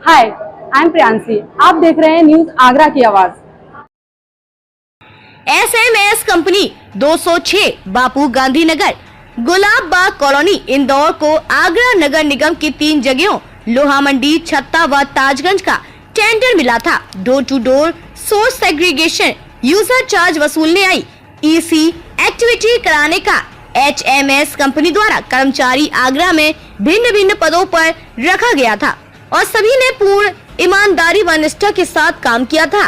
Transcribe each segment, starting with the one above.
Hi, I am Priyanshi. आप देख रहे हैं न्यूज आगरा की आवाज। SMS कंपनी 206 बापू गांधी नगर, गुलाब बाग कॉलोनी, इंदौर को आगरा नगर निगम की 3 जगहों लोहा मंडी, छत्ता व ताजगंज का टेंडर मिला था। Door to door source segregation user charge वसूलने आई EC एक्टिविटी कराने का HMS कंपनी द्वारा कर्मचारी आगरा में भिन्न भिन्न पदों पर रखा गया था और सभी ने पूर्ण ईमानदारी व निष्ठा के साथ काम किया था।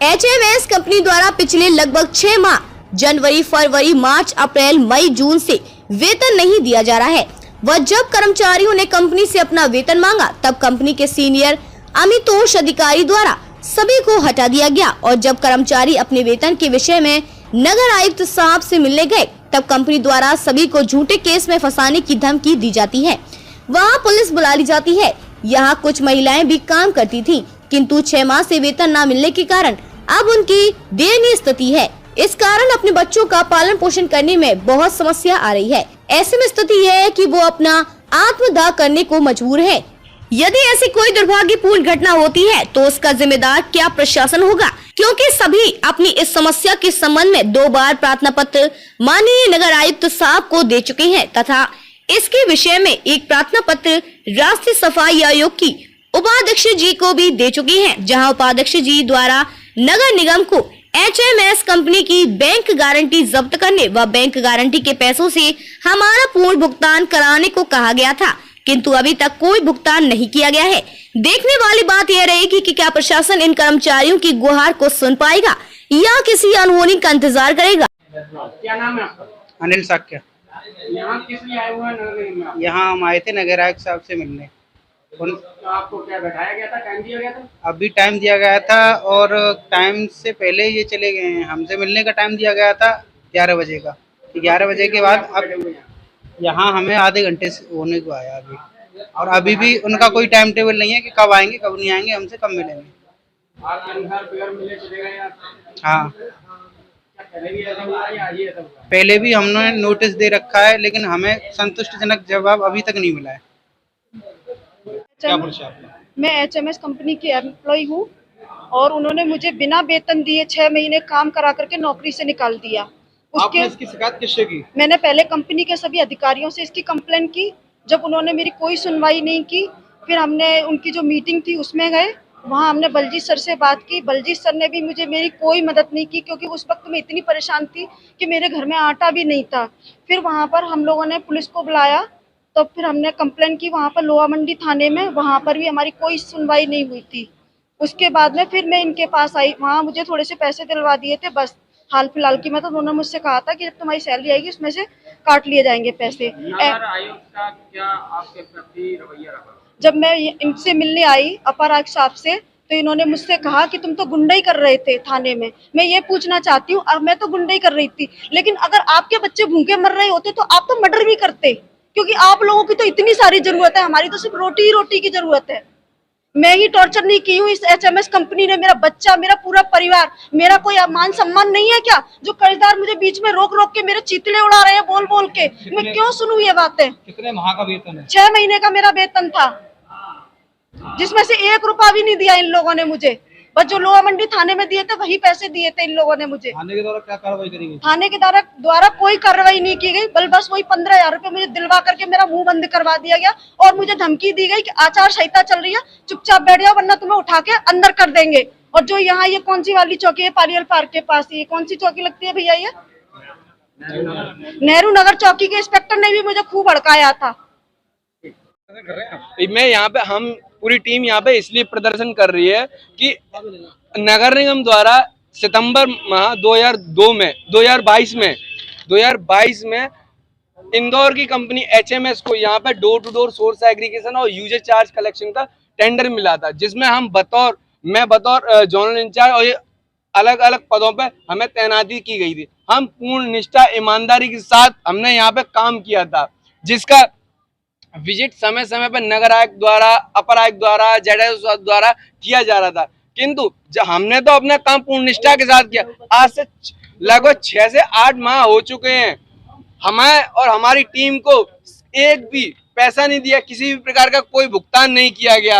HMS कंपनी द्वारा पिछले लगभग 6 माह जनवरी, फरवरी, मार्च, अप्रैल, मई, जून से वेतन नहीं दिया जा रहा है। वह जब कर्मचारियों ने कंपनी से अपना वेतन मांगा तब कंपनी के सीनियर अमितोष अधिकारी द्वारा सभी को हटा दिया गया और जब कर्मचारी अपने वेतन के विषय में नगर आयुक्त साहब से मिलने गए तब कंपनी द्वारा सभी को झूठे केस में फंसाने की धमकी दी जाती है। वहाँ पुलिस बुला ली जाती है। यहाँ कुछ महिलाएं भी काम करती थीं, किंतु 6 माह से वेतन न मिलने के कारण अब उनकी दयनीय स्थिति है। इस कारण अपने बच्चों का पालन पोषण करने में बहुत समस्या आ रही है। ऐसे में स्थिति है कि वो अपना आत्मदाह करने को मजबूर है। यदि ऐसी कोई दुर्भाग्यपूर्ण घटना होती है तो उसका जिम्मेदार क्या प्रशासन होगा, क्योंकि सभी अपनी इस समस्या के संबंध में 2 बार प्रार्थना पत्र माननीय नगर आयुक्त साहब को दे चुके हैं तथा इसके विषय में एक प्रार्थना पत्र राष्ट्रीय सफाई आयोग की उपाध्यक्ष जी को भी दे चुके हैं, जहां उपाध्यक्ष जी द्वारा नगर निगम को HMS कंपनी की बैंक गारंटी जब्त करने व बैंक गारंटी के पैसों से हमारा पूर्ण भुगतान कराने को कहा गया था, किंतु अभी तक कोई भुगतान नहीं किया गया है। देखने वाली बात यह रहेगी कि क्या प्रशासन इन कर्मचारियों की गुहार को सुन पाएगा या किसी अनहोनी का इंतजार करेगा। क्या नाम है आपका? अनिल साक्य। यहाँ किस लिए आए हुए हैं नगर निगम में आप? यहाँ हम आए थे नगर आयुक्त साहब से मिलने। तो आपको क्या बैठाया गया था, टाइम दिया गया था? अभी टाइम दिया गया था और टाइम से पहले ये चले गए हैं। हमसे मिलने का टाइम दिया गया था 11 बजे का। 11 बजे के बाद अब यहाँ हमें आधे घंटे से होने को आया अभी, और अभी भी उनका कोई टाइम टेबल नहीं है कि कब आएंगे कब नहीं आएंगे, हमसे कब मिलेंगे। आपके अनुसार पेयर मिले चले गए आप? हाँ, क्या पहले भी ऐसा हुआ है या ये ऐसा हुआ है? पहले भी हमने नोटिस दे रखा है लेकिन हमें संतुष्टिजनक जवाब अभी तक नहीं मिला है। क्या पूछा आपने? मैं HMS कंपनी की एम्प्लॉय हूँ और उन्होंने मुझे बिना वेतन दिए 6 महीने काम करा करके नौकरी से निकाल दिया। आपने इसकी शिकायत किससे की? मैंने पहले कंपनी के सभी अधिकारियों से इसकी कंप्लेंट की। जब उन्होंने मेरी कोई सुनवाई नहीं की, फिर हमने उनकी जो मीटिंग थी उसमें गए। वहाँ हमने बलजीत सर से बात की। बलजीत सर ने भी मुझे मेरी कोई मदद नहीं की, क्योंकि उस वक्त मैं इतनी परेशान थी कि मेरे घर में आटा भी नहीं था। फिर वहाँ पर हम लोगों ने पुलिस को बुलाया, तो फिर हमने कंप्लेंट की वहाँ पर लोहा मंडी थाने में। वहाँ पर भी हमारी कोई सुनवाई नहीं हुई थी। उसके बाद में फिर मैं इनके पास आई। वहाँ मुझे थोड़े से पैसे दिलवा दिए थे बस, हाल फिलहाल की। मतलब उन्होंने मुझसे कहा था कि जब तुम्हारी सैलरी आएगी उसमें से काट लिए जाएंगे पैसे। नगर आयोग का क्या आपके प्रति रवैया रहा? जब मैं इनसे मिलने आई अपर आयुक्त साहब से, तो इन्होंने मुझसे कहा कि तुम तो गुंडाई कर रहे थे थाने में। मैं ये पूछना चाहती हूँ, अब मैं तो गुंडाई कर रही थी, लेकिन अगर आपके बच्चे भूखे मर रहे होते तो आप तो मर्डर भी करते, क्योंकि आप लोगों की तो इतनी सारी जरूरत है, हमारी तो सिर्फ रोटी ही रोटी की जरूरत है। मैं ही टॉर्चर नहीं की हूँ, इस HMS कंपनी ने मेरा बच्चा, मेरा पूरा परिवार, मेरा कोई मान सम्मान नहीं है क्या? जो कर्जदार मुझे बीच में रोक रोक के मेरे चीतले उड़ा रहे हैं बोल बोल के, मैं क्यों सुनूं ये बातें? कितने माह का वेतन है? 6 महीने का मेरा वेतन था, जिसमें से 1 रुपया भी नहीं दिया इन लोगों ने मुझे। बस जो लोहा मंडी थाने में दिए थे वही पैसे दिए थे इन लोगों ने मुझे। थाने के द्वारा क्या कार्रवाई करी गई? थाने के द्वारा कोई कार्रवाई नहीं की गई, बस वही 15,000 रुपए मुझे दिलवा करके मेरा मुंह बंद करवा दिया गया और मुझे धमकी दी गई कि आचार संहिता चल रही है, चुपचाप बैठ जाओ वरना तुम्हें उठा के अंदर कर देंगे। और जो यहाँ ये कौन सी वाली चौकी है पारियल पार्क के पास, ये कौन सी चौकी लगती है भैया? ये नेहरू नगर चौकी के इंस्पेक्टर ने भी मुझे खूब भड़काया था। मैं यहाँ पे, हम पूरी टीम यहाँ पे इसलिए प्रदर्शन कर रही है कि नगर निगम द्वारा सितंबर माह 2022 में इंदौर की कंपनी HMS को यहाँ पे door to door source aggregation और यूजर चार्ज कलेक्शन का टेंडर मिला था, जिसमें मैं बतौर जोनल इंचार्ज और ये अलग अलग पदों पे हमें तैनाती की गई थी। हम पूर्ण निष्ठा ईमानदारी के साथ हमने यहाँ पे काम किया था, जिसका विजिट समय समय पर नगर आयुक्त द्वारा, अपर आयुक्त द्वारा, ZSO द्वारा किया जा रहा था, किंतु जब हमने तो अपना काम पूर्ण निष्ठा के साथ किया। आज से लगभग 6 से 8 माह हो चुके हैं, हमें और हमारी टीम को एक भी पैसा नहीं दिया, किसी भी प्रकार का कोई भुगतान नहीं किया गया।